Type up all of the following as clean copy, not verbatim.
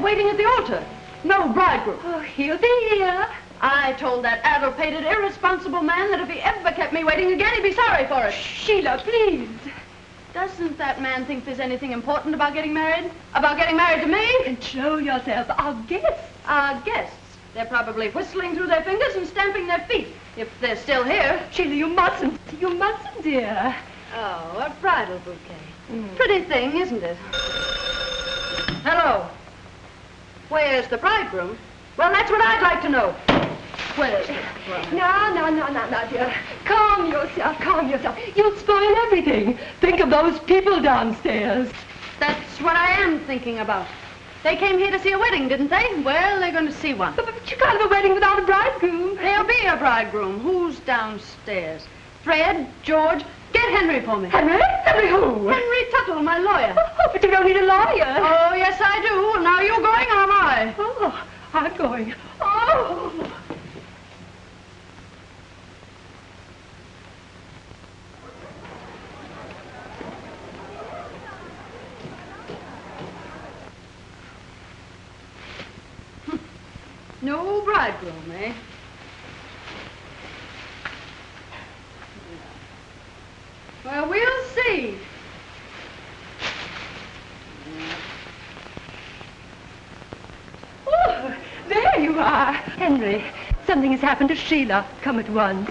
waiting at the altar. No bridegroom. Oh, he'll be here. I told that addle-pated, irresponsible man that if he ever kept me waiting again, he'd be sorry for it. Sheila, please. Doesn't that man think there's anything important about getting married? About getting married to me? Control yourself. Our guests. Our guests. They're probably whistling through their fingers and stamping their feet, if they're still here. Sheila, you mustn't. You mustn't, dear. Oh, a bridal bouquet. Pretty thing, isn't it? Hello. Where's the bridegroom? Well, that's what I'd like to know. Where's the bridegroom? No, dear. Calm yourself, calm yourself. You'll spoil everything. Think of those people downstairs. That's what I am thinking about. They came here to see a wedding, didn't they? Well, they're going to see one. But you can't have a wedding without a bridegroom. There'll be a bridegroom. Who's downstairs? Fred, George, get Henry for me. Henry? Henry who? Henry Tuttle, my lawyer. Oh, but you don't need a lawyer. Oh, yes, I do. Now you going or am I? Oh, I'm going. Oh. No bridegroom, eh? Well, we'll see. Oh, there you are. Henry, something has happened to Sheila. Come at once.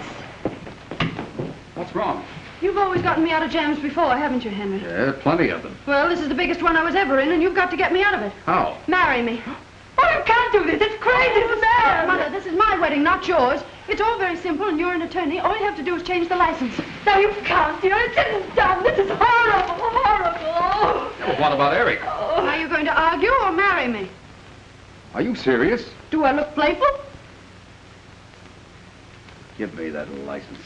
What's wrong? You've always gotten me out of jams before, haven't you, Henry? Yeah, plenty of them. Well, this is the biggest one I was ever in, and you've got to get me out of it. How? Marry me. Oh, you can't do this. It's crazy. It's mad. Mother, this is my wedding, not yours. It's all very simple, and you're an attorney. All you have to do is change the license. No, you can't, dear. It isn't done. This is horrible, horrible. Yeah, well, what about Eric? Are you going to argue or marry me? Are you serious? Do I look playful? Give me that license.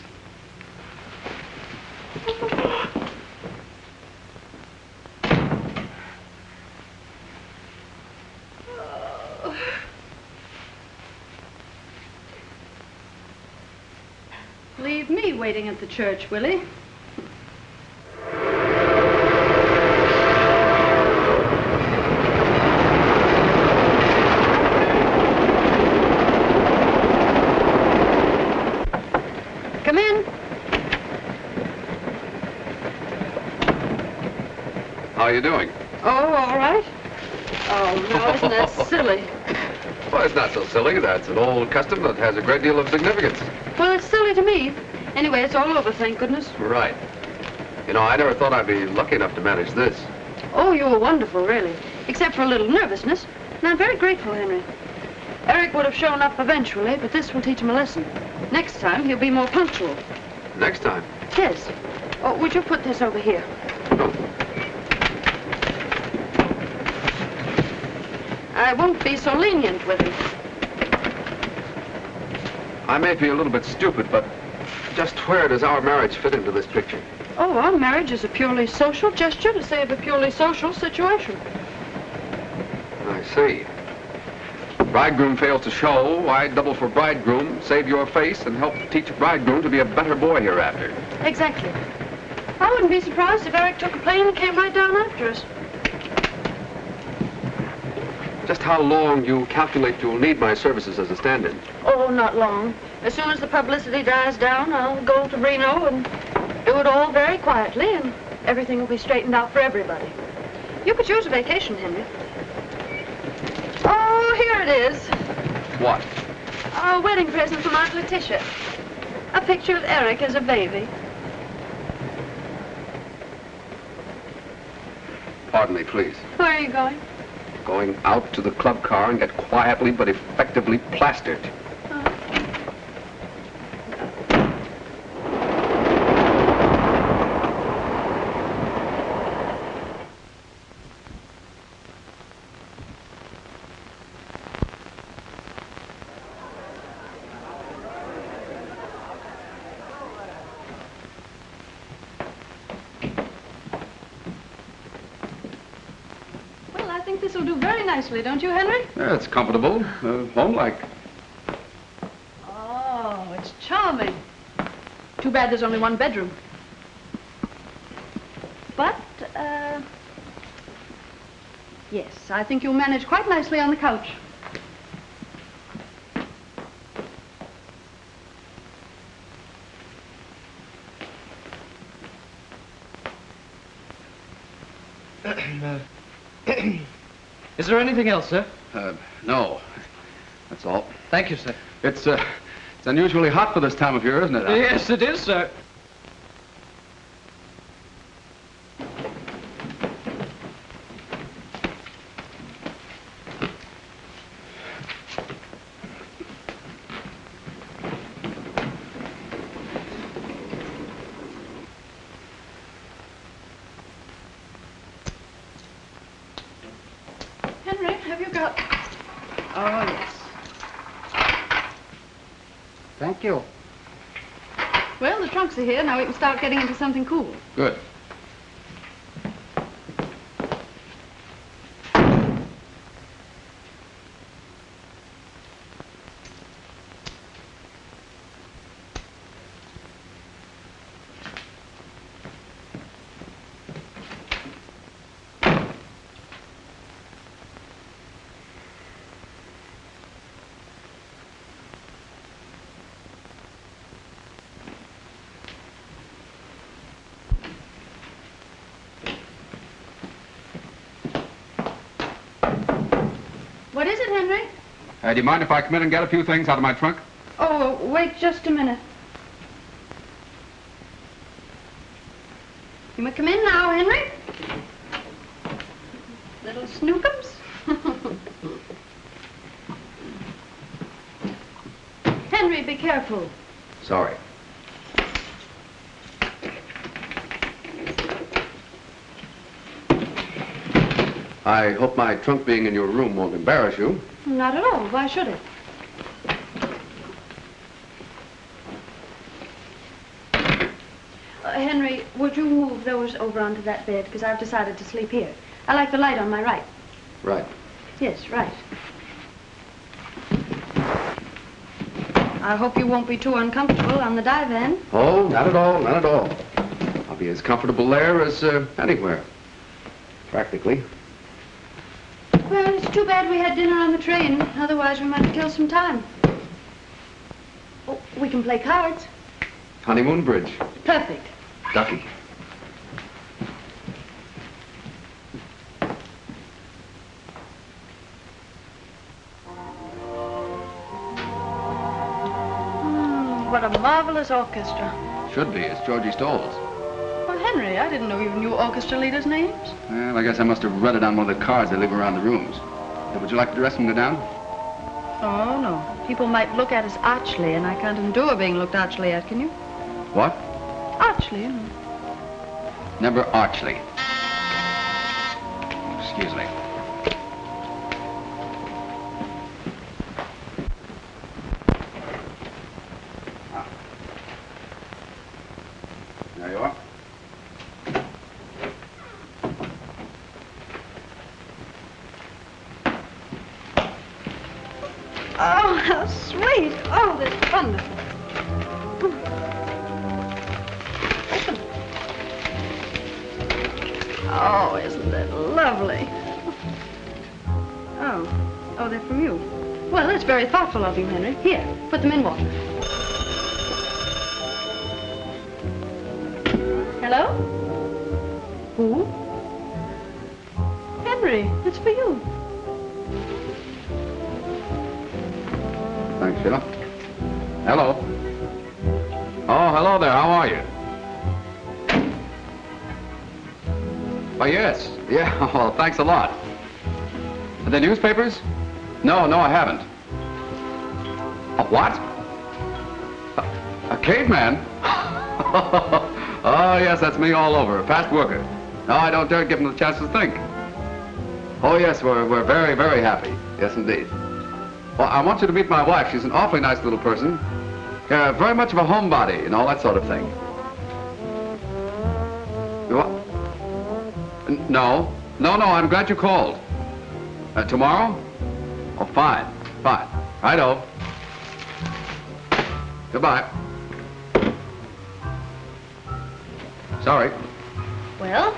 Leave me waiting at the church, Willie. Come in. How are you doing? Oh, all right. Oh, no, isn't that silly? Well, it's not so silly. That's an old custom that has a great deal of significance. Well, it's silly to me. Anyway, it's all over, thank goodness. Right. You know, I never thought I'd be lucky enough to manage this. Oh, you were wonderful, really. Except for a little nervousness. And I'm very grateful, Henry. Eric would have shown up eventually, but this will teach him a lesson. Next time, he'll be more punctual. Next time? Yes. Oh, would you put this over here? No. I won't be so lenient with him. I may be a little bit stupid, but just where does our marriage fit into this picture? Oh, our marriage is a purely social gesture to save a purely social situation. I see. Bridegroom fails to show, why double for bridegroom, save your face, and help teach bridegroom to be a better boy hereafter. Exactly. I wouldn't be surprised if Eric took a plane and came right down after us. Just how long you calculate you'll need my services as a stand-in? Oh, not long. As soon as the publicity dies down, I'll go to Reno and do it all very quietly, and everything will be straightened out for everybody. You could use a vacation, Henry. Oh, here it is. What? A wedding present from Aunt Letitia. A picture of Eric as a baby. Pardon me, please. Where are you going? Going out to the club car and get quietly but effectively plastered. This'll do very nicely, don't you, Henry? Yeah, it's comfortable, home-like. Oh, it's charming. Too bad there's only one bedroom. Yes, I think you'll manage quite nicely on the couch. Is there anything else, sir? No. That's all. Thank you, sir. It's unusually hot for this time of year, isn't it? Yes, it is, sir. Henry, have you got... Oh, yes. Thank you. Well, the trunks are here. Now we can start getting into something cool. Good. What is it, Henry? Do you mind if I come in and get a few things out of my trunk? Oh, wait just a minute. You may come in now, Henry. Little snookums. Henry, be careful. Sorry. I hope my trunk being in your room won't embarrass you. Not at all. Why should it? Henry, would you move those over onto that bed? Because I've decided to sleep here. I like the light on my right. Right. Yes, right. I hope you won't be too uncomfortable on the divan. Oh, not at all, not at all. I'll be as comfortable there as anywhere. Practically. Well, it's too bad we had dinner on the train. Otherwise, we might have killed some time. Oh, we can play cards. Honeymoon bridge. Perfect. Ducky. What a marvelous orchestra. Should be. It's Georgie Stoll's. Well, Henry, I didn't know you knew orchestra leaders' names. Well, I guess I must have read it on one of the cards they leave around the rooms. Would you like the dressing room to go down? Oh, no. People might look at us archly, and I can't endure being looked archly at, can you? What? Archly, you know. Never archly. Excuse me. There you are. Oh, how sweet. Oh, that's wonderful. Oh, isn't that lovely? Oh, they're from you. Well, that's very thoughtful of you, Henry. Here, put them in water. Hello? Who? Henry, it's for you. Thanks, Sheila. Hello. Oh, hello there. How are you? Oh, yes. Yeah, well, thanks a lot. The newspapers? No, I haven't. A what? A caveman? Oh, yes, that's me all over. A fast worker. No, I don't dare give him the chance to think. Oh, yes, we're very, very happy. Yes, indeed. Well, I want you to meet my wife. She's an awfully nice little person. Very much of a homebody and all that sort of thing. What? No, I'm glad you called. Tomorrow? Oh, fine. Righto. Goodbye. Sorry. Well?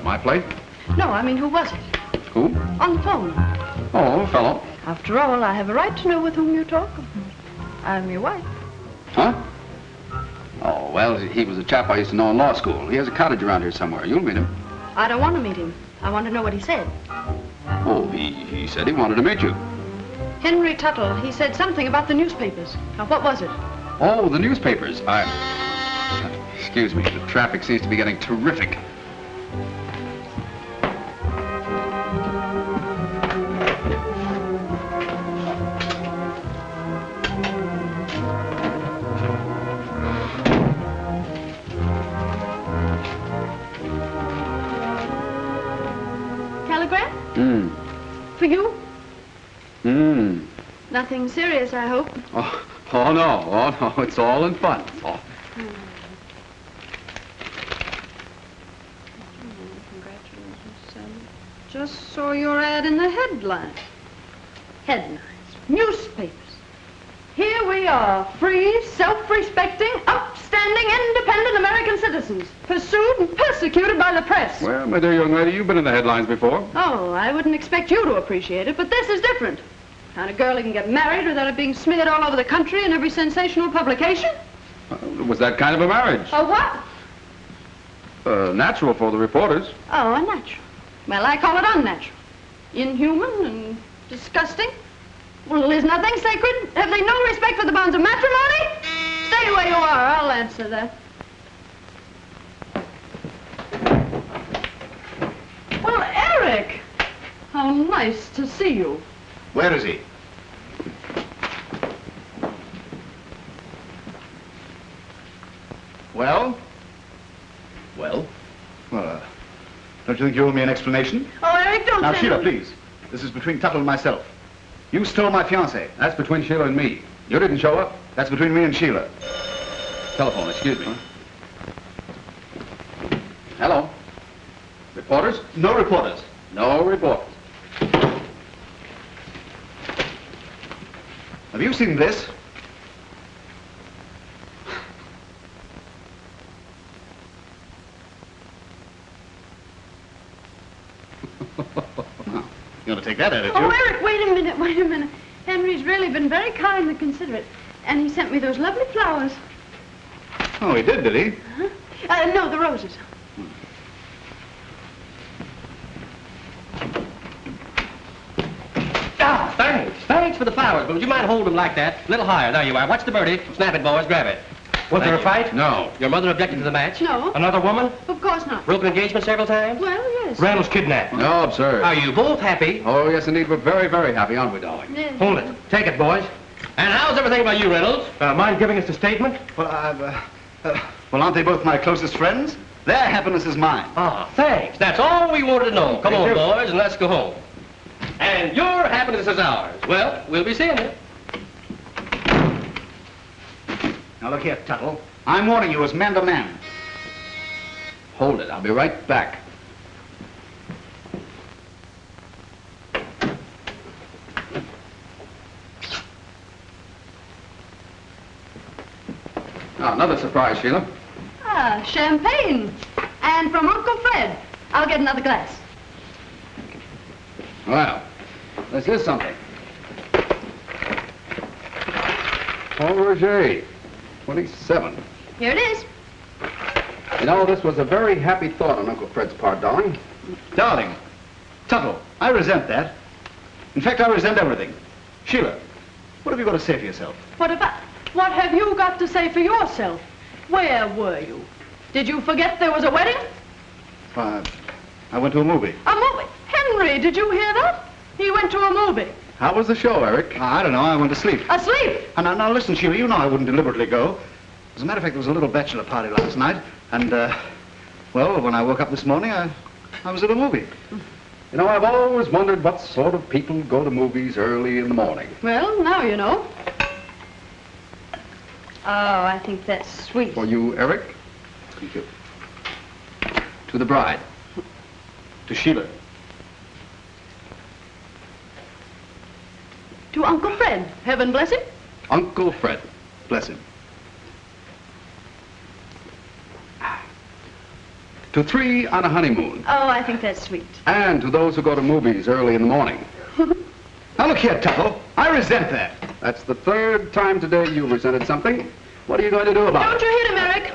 My plate? No, I mean, who was it? Who? On the phone. Oh, a fellow. After all, I have a right to know with whom you talk. I'm your wife. Huh? Oh, well, he was a chap I used to know in law school. He has a cottage around here somewhere. You'll meet him. I don't want to meet him. I want to know what he said. Oh, he said he wanted to meet you. Henry Tuttle, he said something about the newspapers. Now, what was it? Oh, the newspapers. Excuse me, the traffic seems to be getting terrific. Telegram? For you? Nothing serious, I hope. Oh, no, it's all in fun. Oh. Congratulations. Just saw your ad in the headlines. Headlines. Newspapers. Here we are, free, self-respecting, upstanding, independent American citizens, pursued and persecuted by the press. Well, my dear young lady, you've been in the headlines before. Oh, I wouldn't expect you to appreciate it, but this is different. Kind of girl who can get married without it being smeared all over the country in every sensational publication. It was that kind of a marriage. A what? Natural for the reporters. Oh, unnatural. Well, I call it unnatural. Inhuman and disgusting. Well, is nothing sacred? Have they no respect for the bonds of matrimony? Stay where you are, I'll answer that. Well, Eric! How nice to see you. Where is he? Well? Well? Well, don't you think you owe me an explanation? Oh, Eric, don't Now, say Sheila, no. please. This is between Tuttle and myself. You stole my fiancé. That's between Sheila and me. You didn't show up? That's between me and Sheila. Telephone, excuse me. Hello? Reporters? No reporters. No reporters. Have you seen this? Well, you want to take that attitude? Oh, Eric, wait a minute. Henry's really been very kind and considerate. And he sent me those lovely flowers. Oh, he did he? Uh-huh. No, the roses. Ah, thanks. Thanks for the flowers, but would you mind holding them like that? A little higher. There you are. Watch the birdie. Snap it, boys. Grab it. Was there a fight? No. Your mother objected to the match? No. Another woman? Of course not. Broken engagement several times? Well, yes. Randall's kidnapped. No, absurd. Are you both happy? Oh, yes, indeed. We're very, very happy, aren't we, darling? Yes. Hold it. Take it, boys. And how's everything about you, Reynolds? Mind giving us a statement? Well, well, aren't they both my closest friends? Their happiness is mine. Ah, thanks. That's all we wanted to know. Come Thank on, you. boys, and let's go home. And your happiness is ours. Well, we'll be seeing you. Now, look here, Tuttle. I'm warning you as man to man. Hold it. I'll be right back. Now, another surprise, Sheila. Ah, champagne. And from Uncle Fred. I'll get another glass. Well, this is something. Paul Roger, 27. Here it is. You know, this was a very happy thought on Uncle Fred's part, darling. Darling, Tuttle, I resent that. In fact, I resent everything. Sheila, what have you got to say for yourself? What have you got to say for yourself? Where were you? Did you forget there was a wedding? I went to a movie. A movie? Henry, did you hear that? He went to a movie. How was the show, Eric? I don't know, I went to sleep. Asleep? Now, listen, Sheila, you know I wouldn't deliberately go. As a matter of fact, there was a little bachelor party last night, and, well, when I woke up this morning, I was at a movie. You know, I've always wondered what sort of people go to movies early in the morning. Well, now you know. Oh, I think that's sweet. For you, Eric? Thank you. To the bride. To Sheila. To Uncle Fred. Heaven bless him. Uncle Fred. Bless him. To 3 on a honeymoon. Oh, I think that's sweet. And to those who go to movies early in the morning. Now look here, Tuttle. I resent that. That's the 3rd time today you resented something. What are you going to do about Don't it? you hit him, Eric?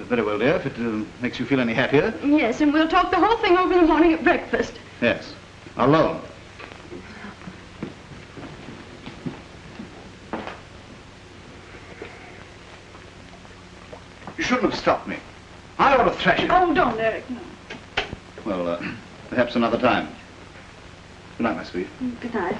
Very well, dear, if it makes you feel any happier. Yes, and we'll talk the whole thing over in the morning at breakfast. Yes. Alone. You shouldn't have stopped me. I ought to thrash you. Oh, don't, Eric, no. Well, perhaps another time. Good night, my sweet. Good night.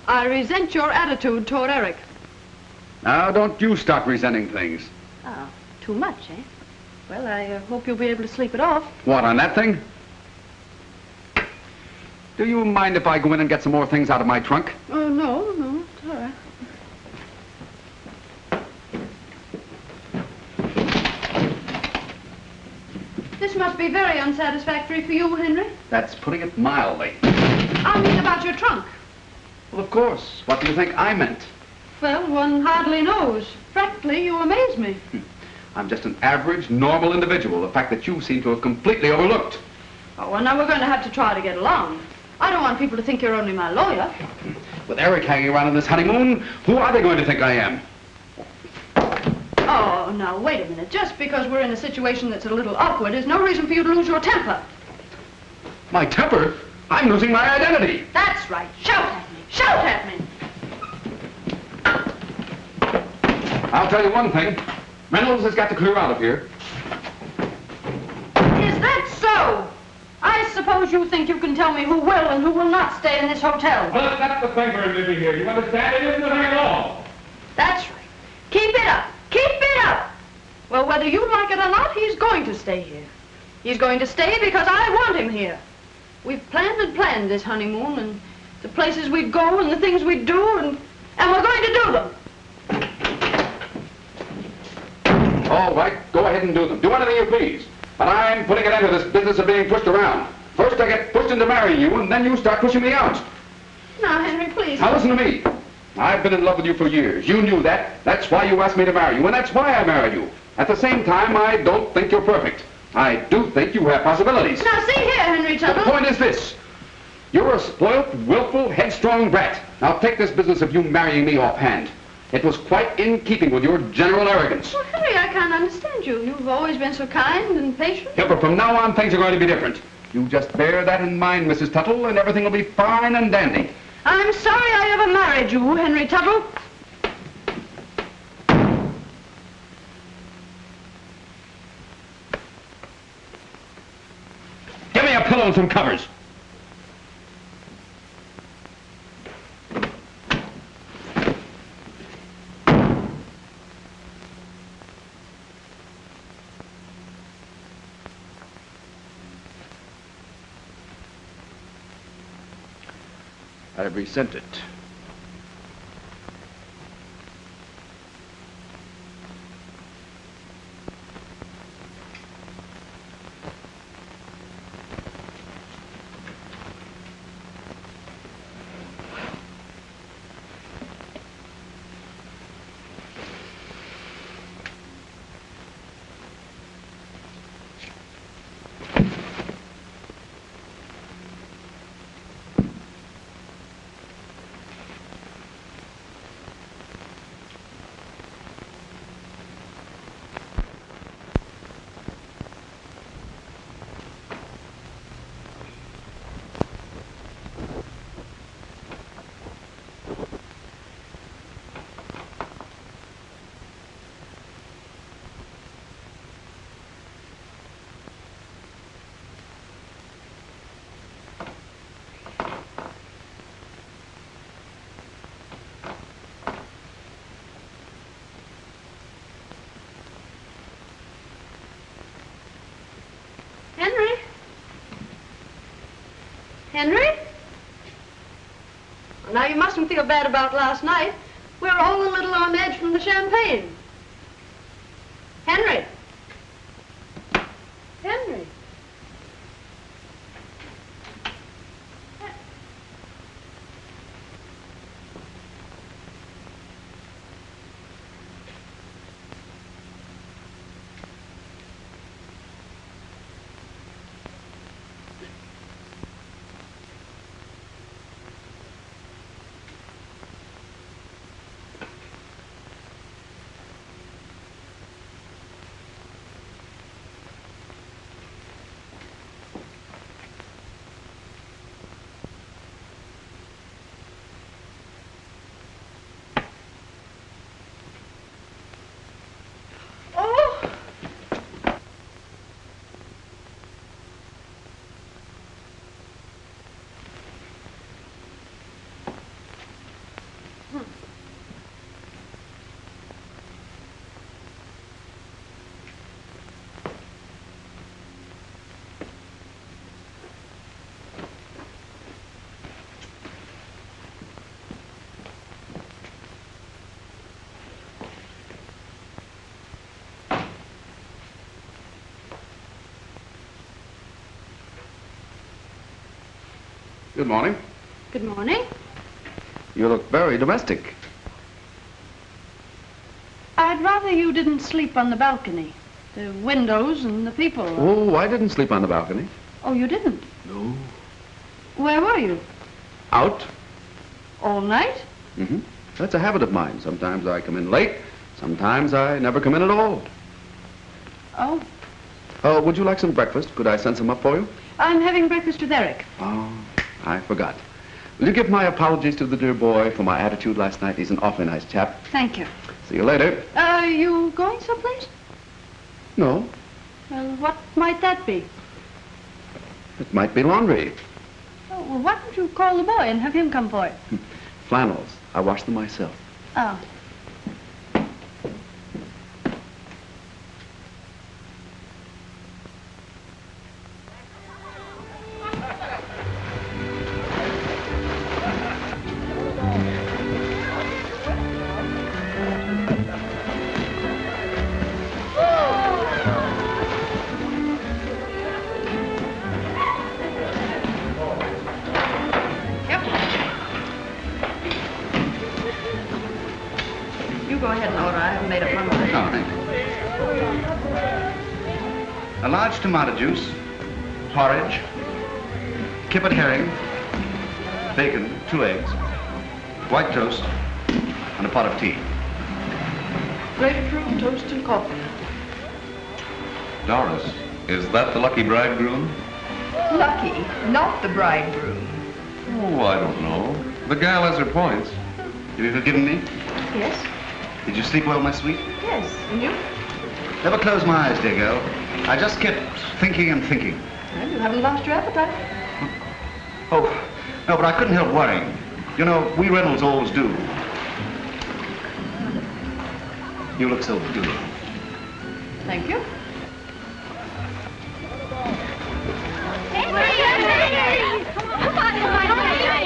I resent your attitude toward Eric. Now, don't you start resenting things. Oh, too much, eh? Well, I hope you'll be able to sleep it off. What, on that thing? Do you mind if I go in and get some more things out of my trunk? Oh, no, it's all right. This must be very unsatisfactory for you, Henry. That's putting it mildly. I mean about your trunk. Well, of course. What do you think I meant? Well, one hardly knows. Frankly, you amaze me. I'm just an average, normal individual. The fact that you seem to have completely overlooked. Oh, well, now we're going to have to try to get along. I don't want people to think you're only my lawyer. With Eric hanging around on this honeymoon, who are they going to think I am? Oh, now, wait a minute. Just because we're in a situation that's a little awkward is no reason for you to lose your temper. My temper? I'm losing my identity. That's right. Shout at me. Shout at me. I'll tell you one thing. Reynolds has got to clear out of here. Is that so? I suppose you think you can tell me who will and who will not stay in this hotel. Well, that's the thing for living here. You understand? It isn't a thing at all. That's right. Keep it up. Keep it up. Well, whether you like it or not, he's going to stay here. He's going to stay because I want him here. We've planned and planned this honeymoon and the places we'd go and the things we'd do, and we're going to do them. All right, go ahead and do them. Do anything you please. But I'm putting an end to this business of being pushed around. First I get pushed into marrying you, and then you start pushing me out. Now, Henry, please. Now listen to me. I've been in love with you for years. You knew that. That's why you asked me to marry you, and that's why I married you. At the same time, I don't think you're perfect. I do think you have possibilities. Now, see here, Henry Tuttle. The point is this. You're a spoilt, willful, headstrong brat. Now take this business of you marrying me offhand. It was quite in keeping with your general arrogance. Well, Henry, I can't understand you. You've always been so kind and patient. Yeah, but from now on, things are going to be different. You just bear that in mind, Mrs. Tuttle, and everything will be fine and dandy. I'm sorry I ever married you, Henry Tuttle. Give me a pillow and some covers. I've resent it. Henry? Well, now, you mustn't feel bad about last night. We were all a little on edge from the champagne. Henry? Henry? Good morning. Good morning. You look very domestic. I'd rather you didn't sleep on the balcony. The windows and the people. Oh, I didn't sleep on the balcony. Oh, you didn't? No. Where were you? Out? All night? Mm-hmm. That's a habit of mine. Sometimes I come in late. Sometimes I never come in at all. Oh. Oh, would you like some breakfast? Could I send some up for you? I'm having breakfast with Eric. Oh, I forgot. Will you give my apologies to the dear boy for my attitude last night? He's an awfully nice chap. Thank you. See you later. Are you going someplace? No, Well, what might that be? it might be laundry. Oh, well, why don't you call the boy and have him come for it? Flannels. I wash them myself. Oh. Go ahead and order. I haven't made up my mind. Oh, thank you. A large tomato juice, porridge, kippered herring, bacon, 2 eggs, white toast, and a pot of tea. Grapefruit, toast, and coffee. Doris, is that the lucky bridegroom? Lucky, not the bridegroom. Oh, I don't know. The gal has her points. Have you forgiven me? Yes? Did you sleep well, my sweet? Yes. And you? Never close my eyes, dear girl. I just kept thinking and thinking. Well, you haven't lost your appetite. Oh, no, but I couldn't help worrying. You know, we Reynolds always do. You look so beautiful. Thank you.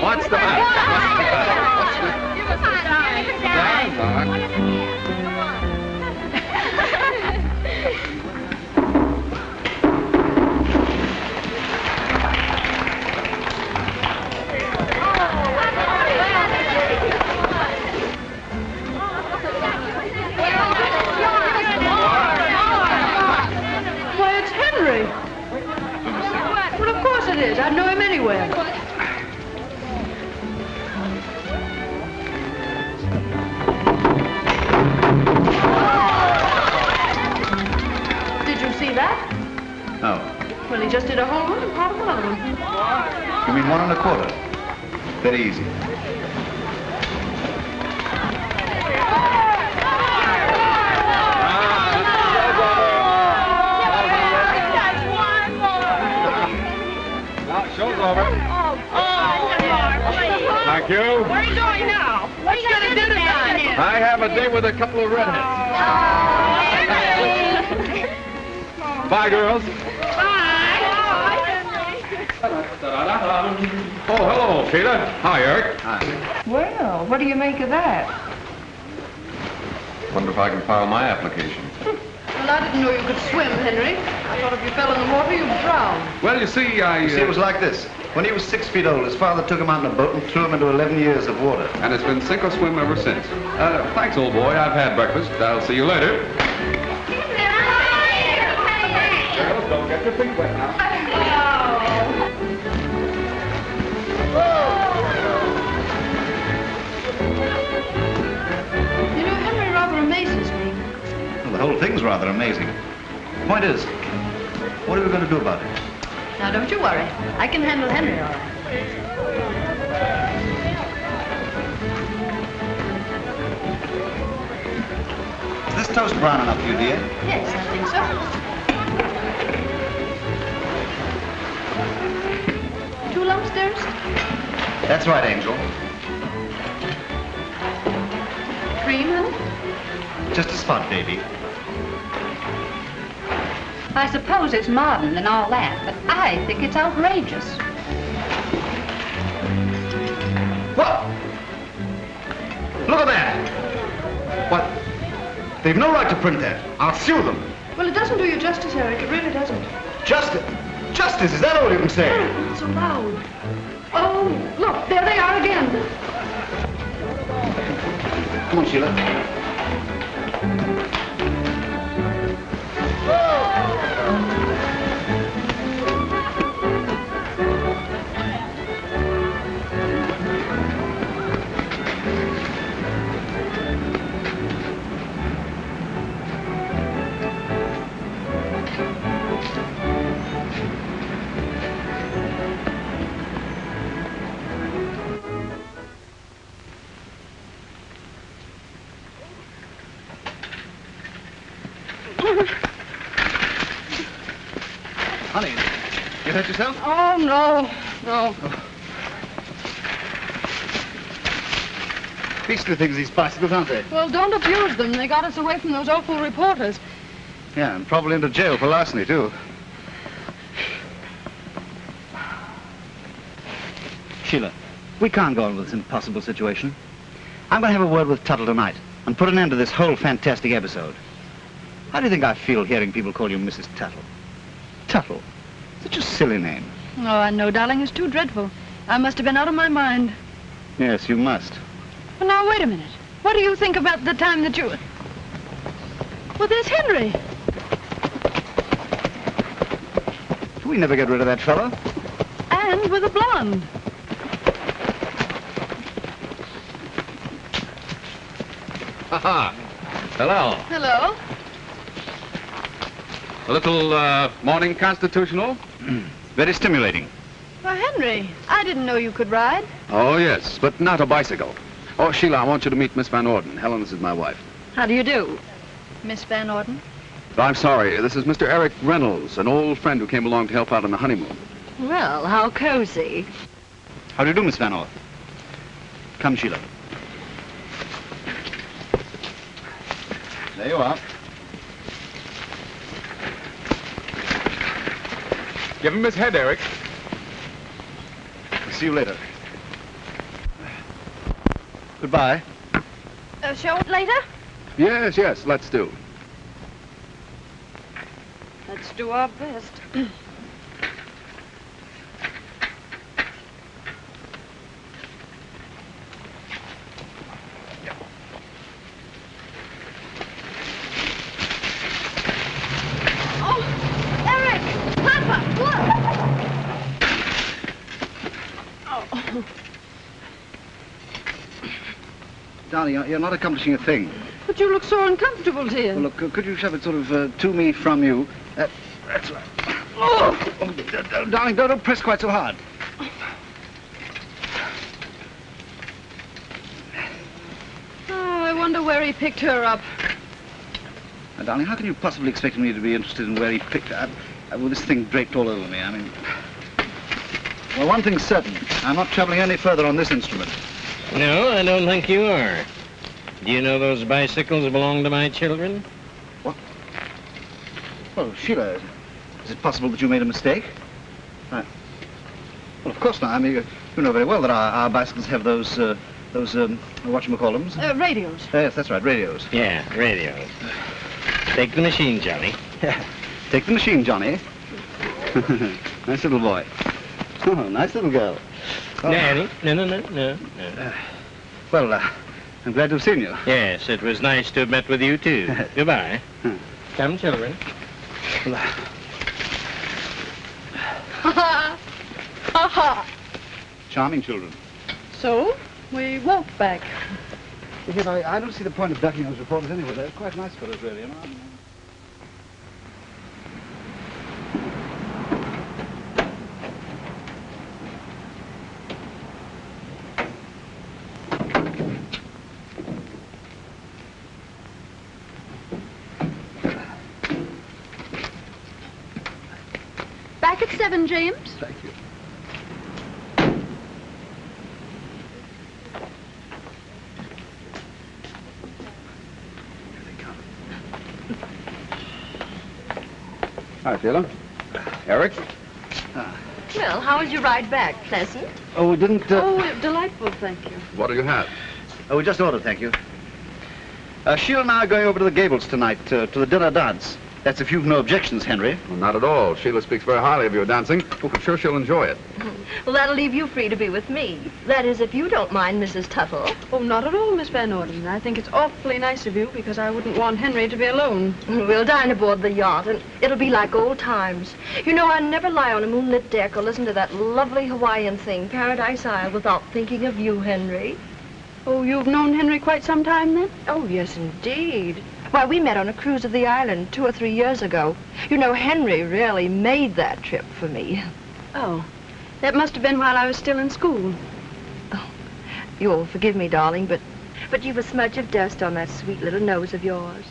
What's the matter? Why, it's Henry. Well, of course it is. I'd know him anywhere. Did you see that? No. Well, he just did a whole one and part of another one. You mean 1 1/4? Very easy. Show's over. Thank you. Where are you going now? What are you going to do tonight? I have a date with a couple of redheads. Bye, girls. Oh, hello, Peter. Hi, Eric. Hi. Well, what do you make of that? Wonder if I can file my application. Well, I didn't know you could swim, Henry. I thought if you fell in the water, you'd drown. Well, you see, You see, it was like this. When he was 6 feet old, his father took him out in a boat and threw him into 11 years of water. And it's been sink or swim ever since. Thanks, old boy. I've had breakfast. I'll see you later. Girls, don't get your feet wet now. You know, Henry rather amazes me. Well, the whole thing's rather amazing. Point is, what are we going to do about it? Now, don't you worry. I can handle Henry all right. Is this toast brown enough for you, dear? Yes, I think so. Two lumps, dearest? That's right, Angel. Cream, honey? Just a spot, baby. I suppose it's modern and all that, but I think it's outrageous. What? Look at that! What? They've no right to print that. I'll sue them. Well, it doesn't do you justice, Eric. It really doesn't. Justice? Justice, is that all you can say? Not so loud. Oh, look, there they are again. Come on, Sheila. Honey, you hurt yourself? Oh, no. Beastly things, these bicycles, aren't they? Well, don't abuse them. They got us away from those awful reporters. Yeah, and probably into jail for larceny, too. Sheila, we can't go on with this impossible situation. I'm going to have a word with Tuttle tonight and put an end to this whole fantastic episode. How do you think I feel hearing people call you Mrs. Tuttle? Tuttle? Such a silly name. Oh, I know, darling. It's too dreadful. I must have been out of my mind. Yes, you must. Well, now, wait a minute. What do you think about the time that you... Well, there's Henry. We never get rid of that fellow. And with a blonde. Ha-ha. Hello. Hello. A little morning constitutional? Very stimulating. Well, Henry, I didn't know you could ride. Oh, yes, but not a bicycle. Oh, Sheila, I want you to meet Miss Van Orden. Helen, this is my wife. How do you do? Miss Van Orden? I'm sorry, this is Mr. Eric Reynolds, an old friend who came along to help out on the honeymoon. Well, how cozy. How do you do, Miss Van Orden? Come, Sheila. There you are. Give him his head, Eric. See you later. Goodbye. Show it later? Yes, let's do. Let's do our best. Oh, Eric! Papa, look! Oh. Darling, you're not accomplishing a thing. But you look so uncomfortable, dear. Well, look, could you shove it sort of to me, from you? That's right. Oh, darling, don't press quite so hard. Oh, I wonder where he picked her up. Now, darling, how can you possibly expect me to be interested in where he picked her up with this thing draped all over me? I mean... Well, one thing's certain. I'm not traveling any further on this instrument. No, I don't think you are. Do you know those bicycles belong to my children? What? Well, Sheila, is it possible that you made a mistake? Well, of course not. I mean, you know very well that our bicycles have those whatchamacallums? Radios. Yes, that's right, radios. Yeah, radios. Take the machine, Johnny. Take the machine, Johnny. Nice little boy. Oh, nice little girl. Oh. Daddy, no. Well, I'm glad to have seen you. Yes, it was nice to have met with you, too. Goodbye. Come, children. Ha ha! Charming children. So, we walked back. Yes, I don't see the point of ducking those reporters anyway. They're quite nice fellows, really, you know. Back at 7, James. Thank you. Hi, Sheila. Eric? Well, how was your ride back? Pleasant? Oh, we didn't... Oh, delightful, thank you. What do you have? Oh, we just ordered, thank you. Sheila and I are going over to the Gables tonight, to the dinner dance. That's if you've no objections, Henry. Well, not at all. Sheila speaks very highly of your dancing. I'm sure she'll enjoy it. Well, that'll leave you free to be with me. That is, if you don't mind, Mrs. Tuttle. Oh, not at all, Miss Van Orden. I think it's awfully nice of you because I wouldn't want Henry to be alone. We'll dine aboard the yacht, and it'll be like old times. You know, I never lie on a moonlit deck or listen to that lovely Hawaiian thing, Paradise Isle, without thinking of you, Henry. Oh, you've known Henry quite some time then? Oh, yes, indeed. Why, we met on a cruise of the island 2 or 3 years ago. You know, Henry really made that trip for me. Oh, that must have been while I was still in school. Oh, you'll forgive me, darling, but you've a smudge of dust on that sweet little nose of yours.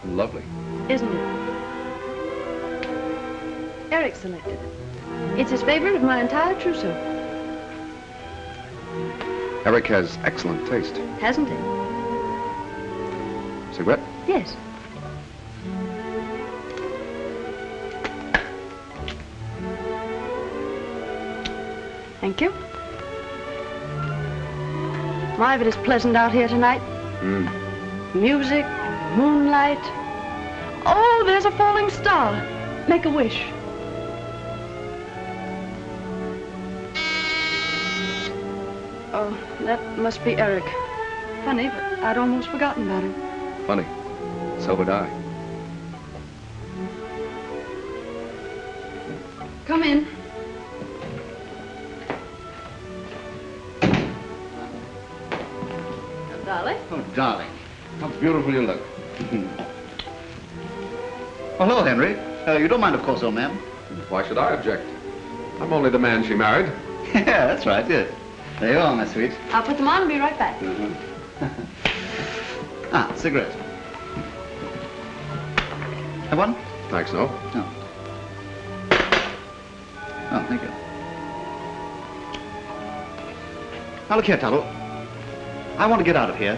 Lovely. Isn't it? Eric selected it. It's his favorite of my entire trousseau. Eric has excellent taste. Hasn't he? Cigarette? Yes. Thank you. My, but it's pleasant out here tonight. Music, moonlight. Oh, there's a falling star. Make a wish. Oh, that must be Eric. Funny, but I'd almost forgotten about him. Funny. So would I. Come in. Darling? Oh, darling. How beautiful you look. Oh, hello, Henry. You don't mind, of course, old man. Why should I object? I'm only the man she married. Yeah, that's right, yes. There you are, my sweet. I'll put them on and be right back. Cigarette. Have one? Thanks, no. No. Oh, thank you. Now, look here, Tuttle. I want to get out of here.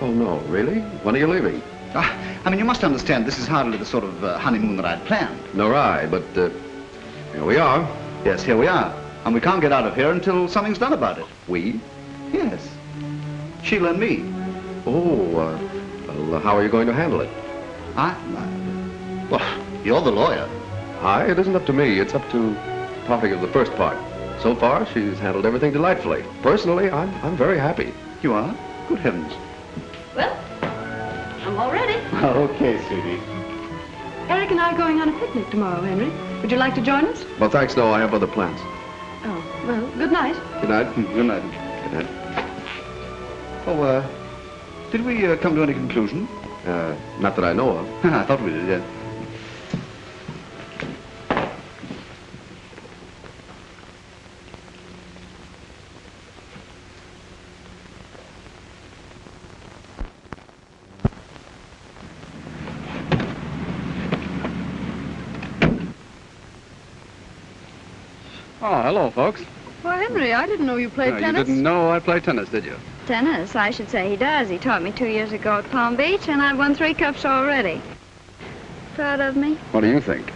Oh, no, really? When are you leaving? I mean, you must understand, this is hardly the sort of honeymoon that I'd planned. Nor I, but here we are. Yes, here we are. And we can't get out of here until something's done about it. We? Yes. Sheila and me. Oh, well, how are you going to handle it? Well, you're the lawyer. It isn't up to me. It's up to talking of the first part. So far, she's handled everything delightfully. Personally, I'm very happy. You are? Good heavens. Well, I'm all ready. Okay, sweetie. Eric and I are going on a picnic tomorrow, Henry. Would you like to join us? Well, thanks, no. I have other plans. Oh, well, good night. Good night. Good night. Good night. Oh, did we come to any conclusion? Not that I know of. I thought we did, yeah. Oh, hello, folks. Well, Henry, I didn't know you played tennis. You didn't know I play tennis, did you? Tennis? I should say he does. He taught me 2 years ago at Palm Beach, and I've won 3 cups already. Proud of me? What do you think?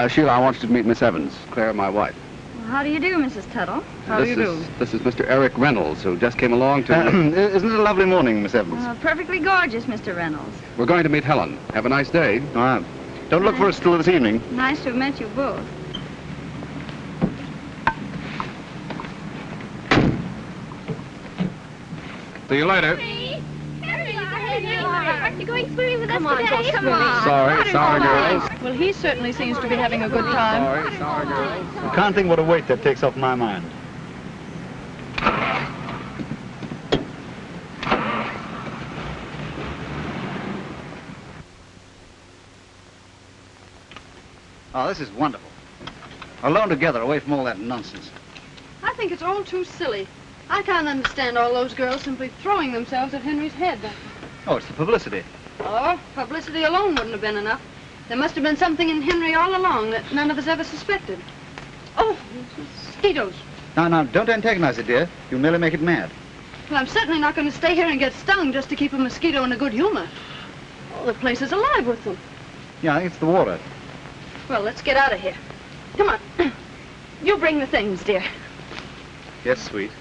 Sheila, I want you to meet Miss Evans, Claire, my wife. Well, how do you do, Mrs. Tuttle? This is Mr. Eric Reynolds, who just came along to... Isn't it a lovely morning, Miss Evans? Perfectly gorgeous, Mr. Reynolds. We're going to meet Helen. Have a nice day. Don't look for us till this evening. Nice to have met you both. See you later. Aren't you going swimming with us today? Come on. Sorry, girls. Well, he certainly seems to be having a good time. Sorry, girls. You can't think what a weight that takes off my mind. Oh, this is wonderful. Alone together, away from all that nonsense. I think it's all too silly. I can't understand all those girls simply throwing themselves at Henry's head. Oh, it's the publicity. Oh, publicity alone wouldn't have been enough. There must have been something in Henry all along that none of us ever suspected. Oh, mosquitoes. Now, don't antagonize it, dear. You'll merely make it mad. Well, I'm certainly not going to stay here and get stung just to keep a mosquito in a good humor. Oh, the place is alive with them. Yeah, I think it's the water. Well, let's get out of here. Come on. You bring the things, dear. Yes, sweet.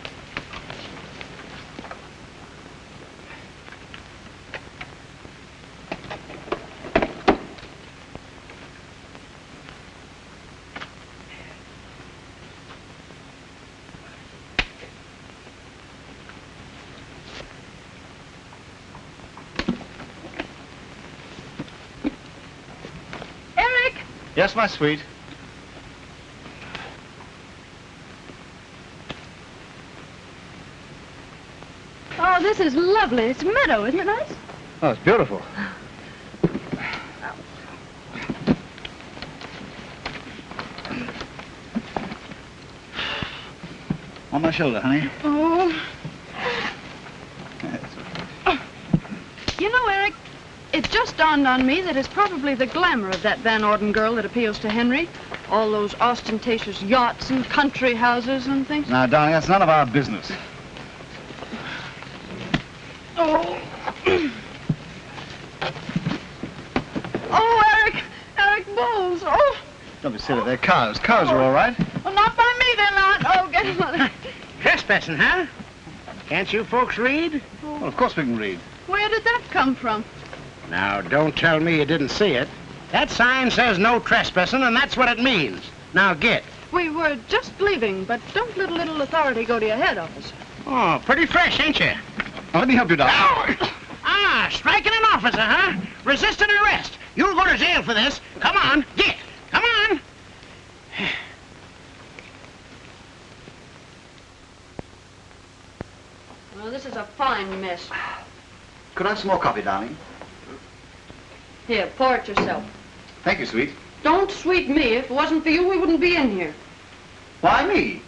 Eric! Yes, my sweet. Oh, this is lovely. It's a meadow, isn't it nice? Oh, it's beautiful. On my shoulder, honey. Oh. You know, Eric, it just dawned on me that it's probably the glamour of that Van Orden girl that appeals to Henry. All those ostentatious yachts and country houses and things. Now, darling, that's none of our business. Oh. Oh, Eric. Eric, bulls. Oh. Don't be silly. They're cows. Cows are all right. Well, not by me, they're not. Oh, get him on it. Trespassing, huh? Can't you folks read? Well, of course we can read. Where did that come from? Now, don't tell me you didn't see it. That sign says no trespassing, and that's what it means. Now, get. We were just leaving, but don't let a little authority go to your head, officer. Oh, pretty fresh, ain't you? Now, let me help you, darling. Ah, striking an officer, huh? Resisting arrest. You'll go to jail for this. Come on, get. Come on. Well, this is a fine mess. Could I have some more coffee, darling? Here, pour it yourself. Thank you, sweet. Don't sweet me. If it wasn't for you, we wouldn't be in here. Why me?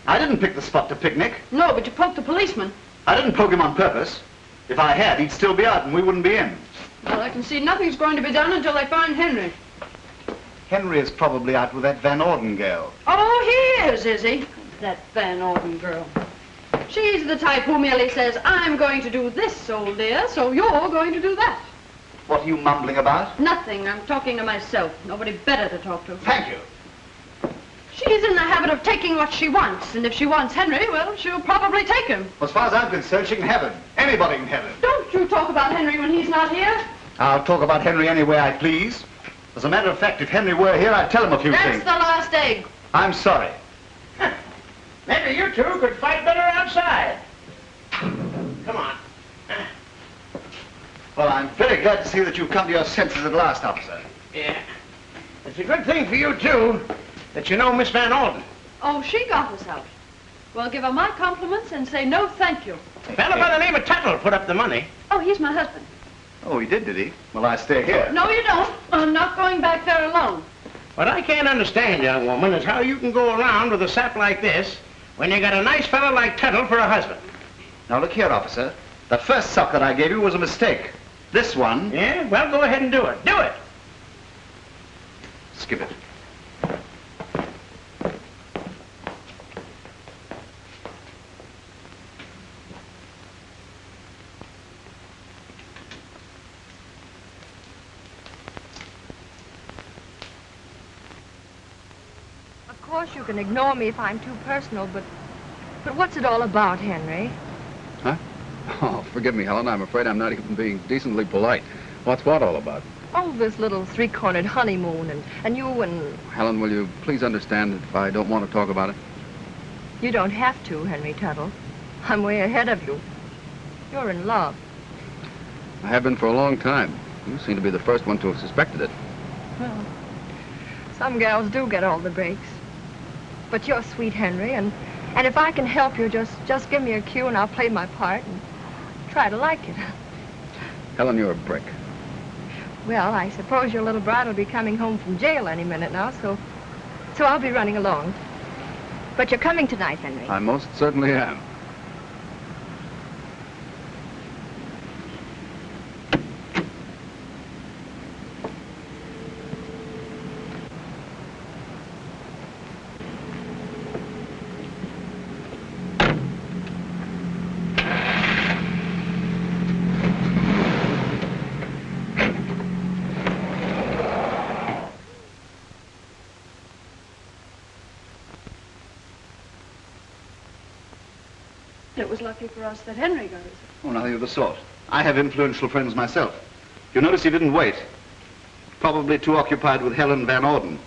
I didn't pick the spot to picnic. No, but you poked the policeman. I didn't poke him on purpose. If I had, he'd still be out and we wouldn't be in. Well, I can see nothing's going to be done until they find Henry. Henry is probably out with that Van Orden girl. Oh, he is he? That Van Orden girl. She's the type who merely says, I'm going to do this, old dear, so you're going to do that. What are you mumbling about? Nothing. I'm talking to myself. Nobody better to talk to. Thank you. She's in the habit of taking what she wants, and if she wants Henry, well, she'll probably take him. As far as I'm concerned, she can have him. Anybody can have him. Don't you talk about Henry when he's not here. I'll talk about Henry any way I please. As a matter of fact, if Henry were here, I'd tell him a few That's things. the last egg. I'm sorry. Maybe you two could fight better outside. Come on. Well, I'm very glad to see that you've come to your senses at last, officer. Yeah. It's a good thing for you, too, that you know Miss Van Orden. Oh, she got us out. Well, give her my compliments and say no thank you. A fellow by the name of Tuttle put up the money. Oh, he's my husband. Oh, he did he? Well, I stay here. No, you don't. I'm not going back there alone. What I can't understand, young woman, is how you can go around with a sap like this when you got a nice fellow like Tuttle for a husband. Now, look here, officer. The first sock that I gave you was a mistake. This one... Yeah? Well, go ahead and do it. Do it! Skip it. Of course, you can ignore me if I'm too personal, but what's it all about, Henry? Huh? Oh, forgive me, Helen. I'm afraid I'm not even being decently polite. What's what all about? Oh, this little three-cornered honeymoon, and you and... Helen, will you please understand if I don't want to talk about it? You don't have to, Henry Tuttle. I'm way ahead of you. You're in love. I have been for a long time. You seem to be the first one to have suspected it. Well, some gals do get all the breaks. But you're sweet, Henry, and if I can help you, just give me a cue and I'll play my part and try to like it. Helen, you're a brick. Well, I suppose your little bride will be coming home from jail any minute now, so I'll be running along. But you're coming tonight, Henry. I most certainly am. was lucky for us that Henry got it. Oh, nothing of the sort. I have influential friends myself. You notice he didn't wait. Probably too occupied with Helen Van Orden.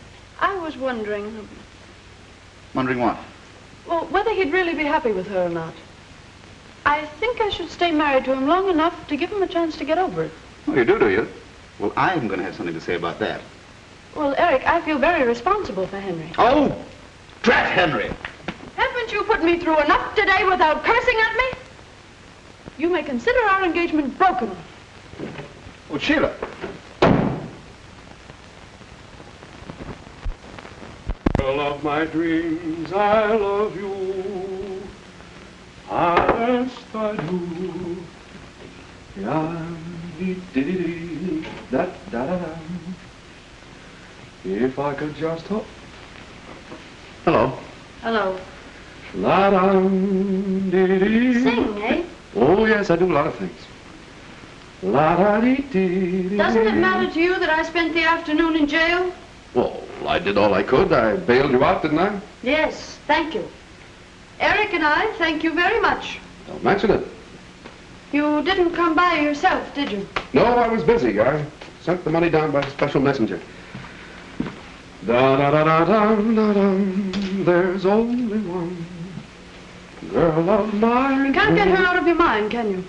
I was wondering, Wondering what? well, whether he'd really be happy with her or not. I think I should stay married to him long enough to give him a chance to get over it. Oh, you do you? Well, I'm going to have something to say about that. Well, Eric, I feel very responsible for Henry. Oh, drat Henry! Haven't you put me through enough today without cursing at me? You may consider our engagement broken. Oh, Sheila. Girl of my dreams, I love you. Yes, I do. Da da da da. If I could just hope. Hello. Hello. La dum dee dee. Sing, eh? Oh yes, I do a lot of things. La da dee dee. Doesn't it matter to you that I spent the afternoon in jail? Well, I did all I could. I bailed you out, didn't I? Yes, thank you. Eric and I thank you very much. Don't mention it. You didn't come by yourself, did you? No, I was busy. I sent the money down by special messenger. Da da da da dum da dum. There's only one girl of mine. You can't get her out of your mind, can you?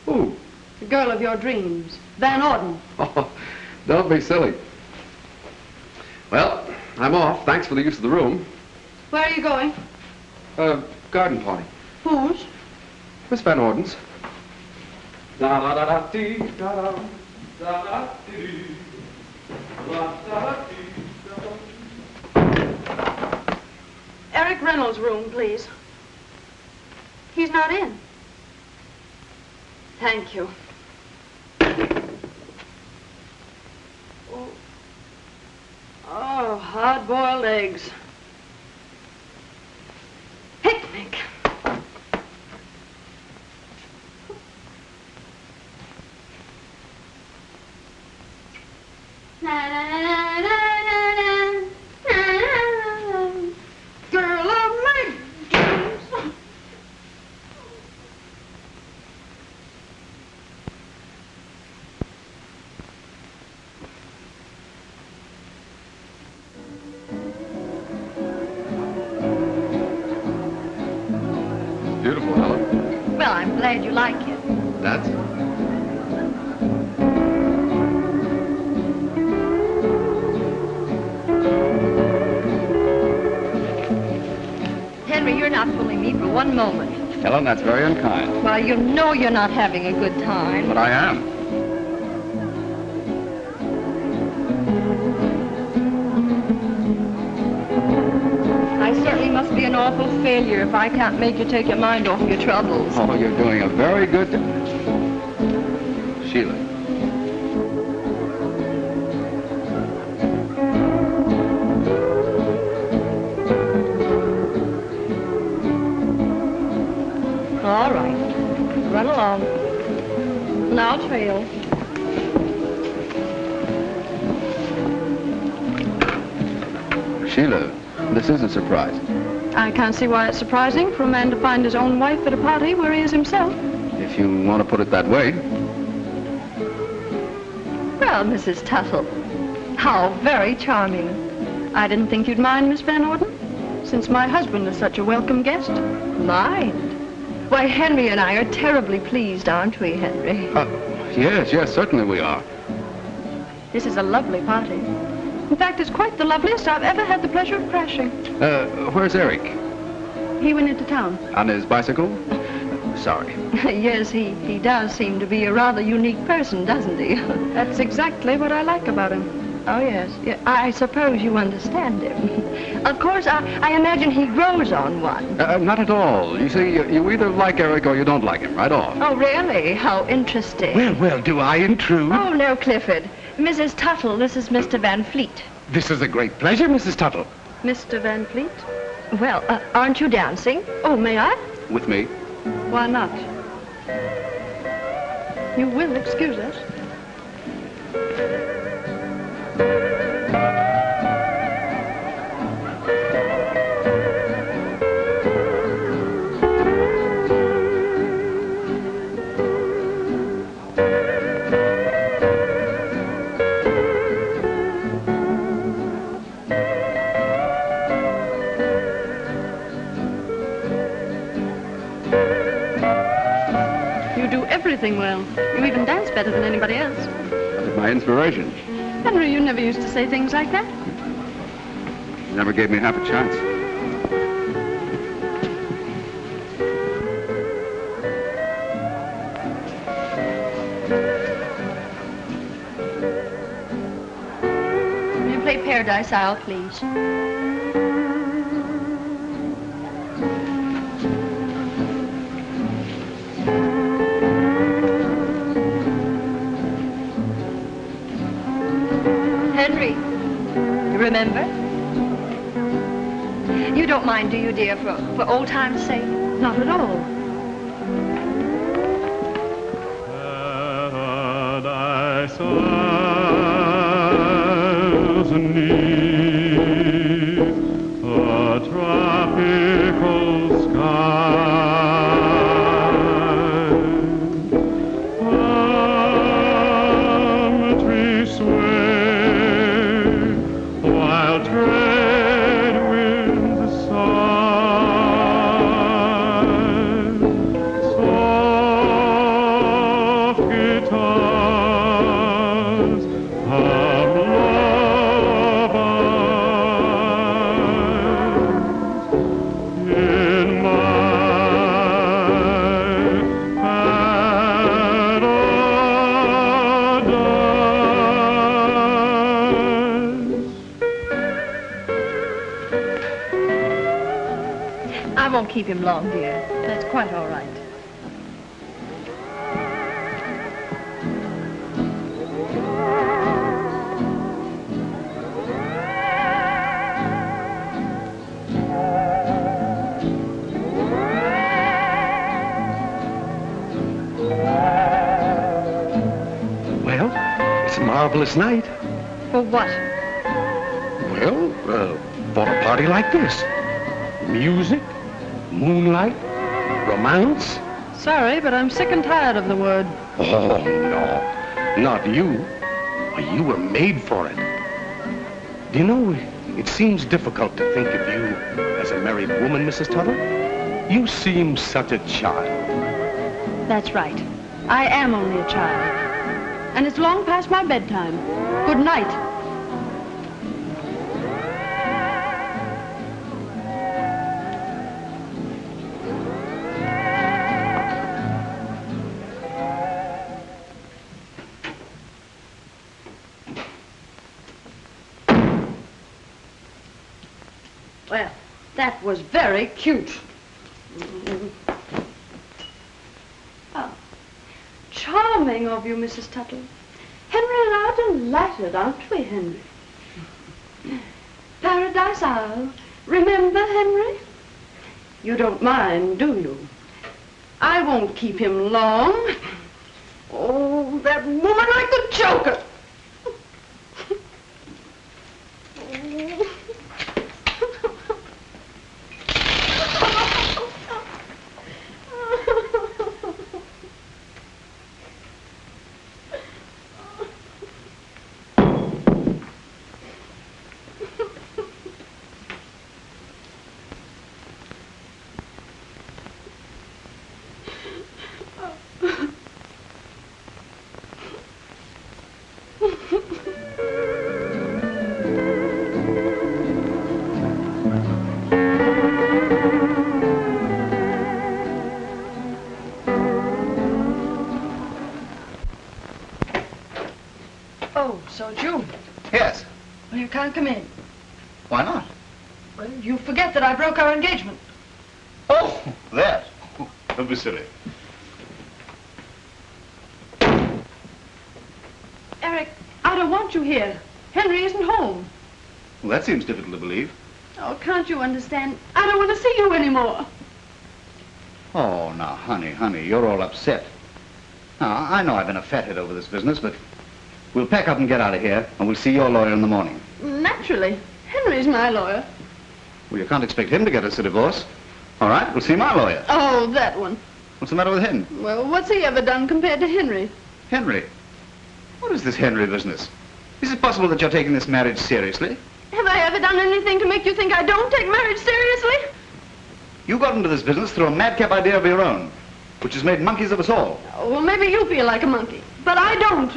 Who? The girl of your dreams, Van Orden. Oh, don't be silly. Well, I'm off. Thanks for the use of the room. Where are you going? Garden party. Whose? Miss Van Orden's. Da da da da dee da da da da dee da da dee da. Eric Reynolds' room, please. He's not in. Thank you. Oh, hard-boiled eggs. Picnic. Girl of my dreams. Beautiful, Helen. Well, I'm glad you like it. That's... Henry, you're not fooling me for one moment. Helen, that's very unkind. Well, you know you're not having a good time. But I am. I certainly must be an awful failure if I can't make you take your mind off your troubles. Oh, you're doing a very good... Sheila. All right. Run along. And I'll trail. Sheila, this is a surprise. I can't see why it's surprising for a man to find his own wife at a party where he is himself. If you want to put it that way. Well, Mrs. Tuttle, how very charming. I didn't think you'd mind, Miss Van Orden, since my husband is such a welcome guest. Mind? Why, Henry and I are terribly pleased, aren't we, Henry? Yes, certainly we are. This is a lovely party. In fact, it's quite the loveliest I've ever had the pleasure of crashing. Where's Eric? He went into town. On his bicycle? Sorry. Yes, he does seem to be a rather unique person, doesn't he? That's exactly what I like about him. Oh, yes. Yeah, I suppose you understand him. Of course, I imagine he grows on one. Not at all. You see, you either like Eric or you don't like him, right off. Oh, really? How interesting. Well, do I intrude? Oh, no, Clifford. Mrs. Tuttle, this is Mr. Van Fleet. This is a great pleasure, Mrs. Tuttle. Mr. Van Fleet? Well, aren't you dancing? Oh, may I? With me? Why not? You will excuse us. everything well. You even dance better than anybody else. That was my inspiration. Henry, you never used to say things like that. You never gave me half a chance. Will you play Paradise Isle, please? Henry, you remember? You don't mind, do you, dear, for old time's sake? Not at all. Paradise Isles neath a tropical sky. Palm trees sway while trade winds sigh. Soft guitars hum lullabies in my paradise. I won't keep him long, dear. That's quite all right. Well, it's a marvelous night. For what? Well, for a party like this. Music, moonlight, romance. Sorry, but I'm sick and tired of the word. Oh, no, not you. You were made for it. Do you know, it seems difficult to think of you as a married woman, Mrs. Tuttle. You seem such a child. That's right. I am only a child. And it's long past my bedtime. Good night. Well, that was very cute. Oh, charming of you, Mrs. Tuttle. Henry and I are delighted, aren't we, Henry? Paradise Isle. Remember, Henry? You don't mind, do you? I won't keep him long. Oh, that woman like the Joker. Oh, so it's you. Yes. Well, you can't come in. Why not? Well, you forget that I broke our engagement. Oh, that. Don't be silly. Eric, I don't want you here. Henry isn't home. Well, that seems difficult to believe. Oh, can't you understand? I don't want to see you anymore. Oh, now, honey, you're all upset. Now, I know I've been a fathead over this business, but we'll pack up and get out of here, and we'll see your lawyer in the morning. Naturally. Henry's my lawyer. Well, you can't expect him to get us a divorce. All right, we'll see my lawyer. Oh, that one. What's the matter with him? Well, what's he ever done compared to Henry? Henry? What is this Henry business? Is it possible that you're taking this marriage seriously? Have I ever done anything to make you think I don't take marriage seriously? You got into this business through a madcap idea of your own. which has made monkeys of us all. Well, maybe you feel like a monkey, but I don't.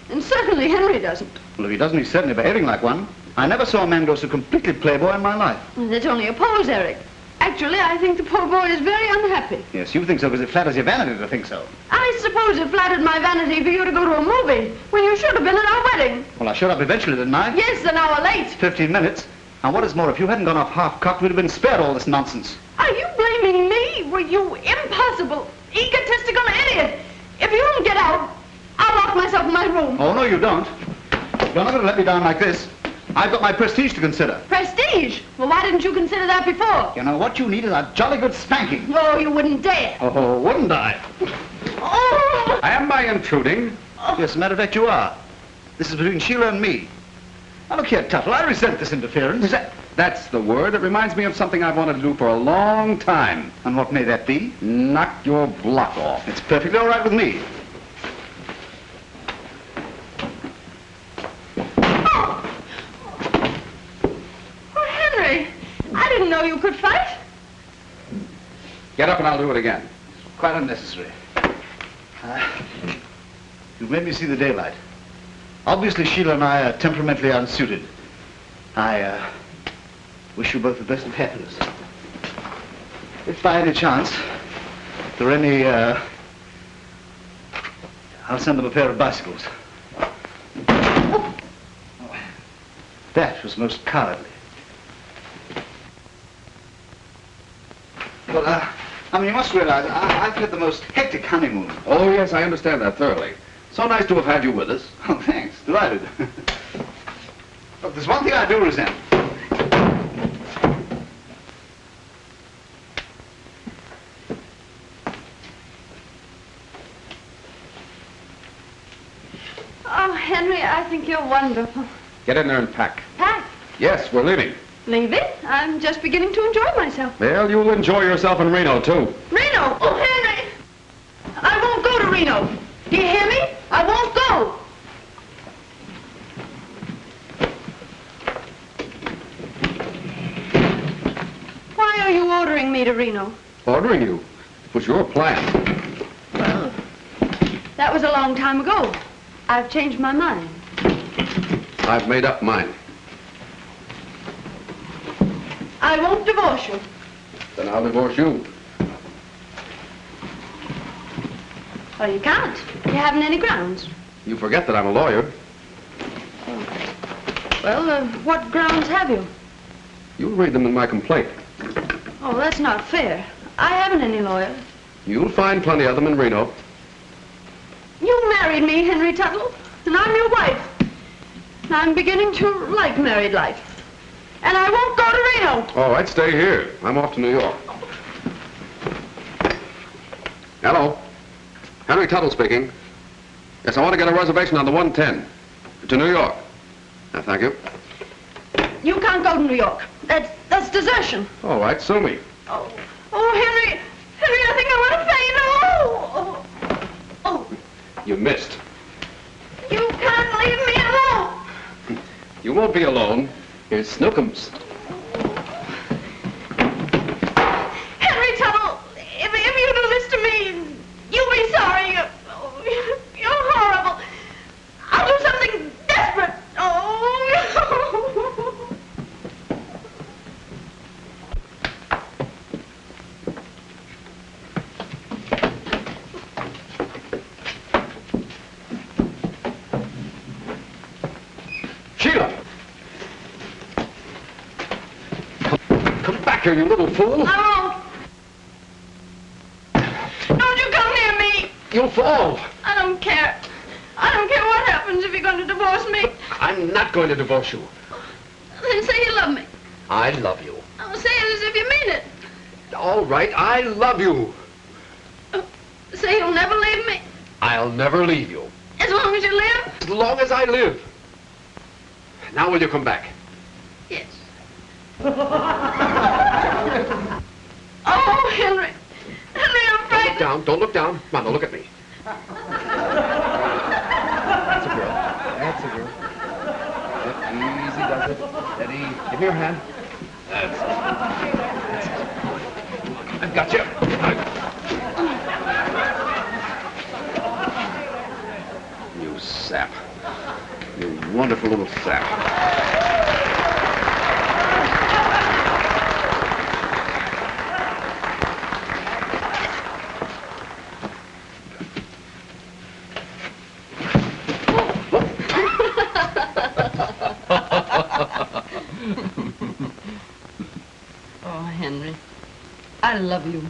And certainly Henry doesn't. Well, if he doesn't, he's certainly behaving like one. I never saw a man go so completely playboy in my life. That's only a pose, Eric. Actually, I think the poor boy is very unhappy. Yes, you think so because it flatters your vanity to think so. I suppose it flattered my vanity for you to go to a movie when you should have been at our wedding. Well, I showed up eventually, didn't I? Yes, an hour late. 15 minutes. And what is more, if you hadn't gone off half-cocked, we'd have been spared all this nonsense. Are you blaming me? Were you impossible, egotistical idiot? If you don't get out, I'll lock myself in my room. Oh, no, you don't. You're not going to let me down like this. I've got my prestige to consider. Prestige? Well, why didn't you consider that before? You know, what you need is a jolly good spanking. No, you wouldn't dare. Oh, wouldn't I? Oh! Am I intruding? Yes, as a matter of fact, you are. This is between Sheila and me. Now, look here, Tuttle, I resent this interference. That's the word. It reminds me of something I've wanted to do for a long time. And what may that be? Knock your block off. It's perfectly all right with me. I didn't know you could fight. Get up and I'll do it again. Quite unnecessary. You've made me see the daylight. Obviously, Sheila and I are temperamentally unsuited. I wish you both the best of happiness. If by any chance there are any, I'll send them a pair of bicycles. Oh. That was most cowardly. Well, I mean, you must realize, I've had the most hectic honeymoon. Oh, yes, I understand that thoroughly. So nice to have had you with us. Oh, thanks. Delighted. Look, there's one thing I do resent. Oh, Henry, I think you're wonderful. Get in there and pack. Pack? Yes, we're leaving. Leaving? I'm just beginning to enjoy myself. Well, you'll enjoy yourself in Reno, too. Reno? Oh, Henry! I won't go to Reno. Do you hear me? I won't go. Why are you ordering me to Reno? Ordering you? It was your plan. Well, that was a long time ago. I've changed my mind. I've made up mine. I won't divorce you. Then I'll divorce you. Well, you can't. You haven't any grounds. You forget that I'm a lawyer. Well, what grounds have you? You'll read them in my complaint. Oh, that's not fair. I haven't any lawyer. You'll find plenty of them in Reno. You married me, Henry Tuttle, and I'm your wife. I'm beginning to like married life. And I won't go to Reno. All right, stay here. I'm off to New York. Hello. Henry Tuttle speaking. Yes, I want to get a reservation on the 110 to New York. Thank you. You can't go to New York. That's desertion. All right, sue me. Oh, Henry, I think I want to faint. Oh. You missed. You can't leave me alone. You won't be alone. Here's Snookums. Henry Tuttle, if you do this to me, you'll be sorry. You're horrible. I'll do something desperate. Oh. Sheila! Come back here, you little fool. I won't. Don't you come near me. You'll fall. I don't care. I don't care what happens if you're going to divorce me. I'm not going to divorce you. Then say you love me. I love you. Oh, say it as if you mean it. All right, I love you. Say you'll never leave me. I'll never leave you. As long as you live? As long as I live. Now will you come back? Yes. Oh, Henry. Henry, I'm frightened. Don't look down. Come on, now look at me. That's a girl. That's a girl. Yep, easy does it. Steady. Give me your hand. That's it. I've got you. sap. You wonderful little sap. Oh, Henry, I love you.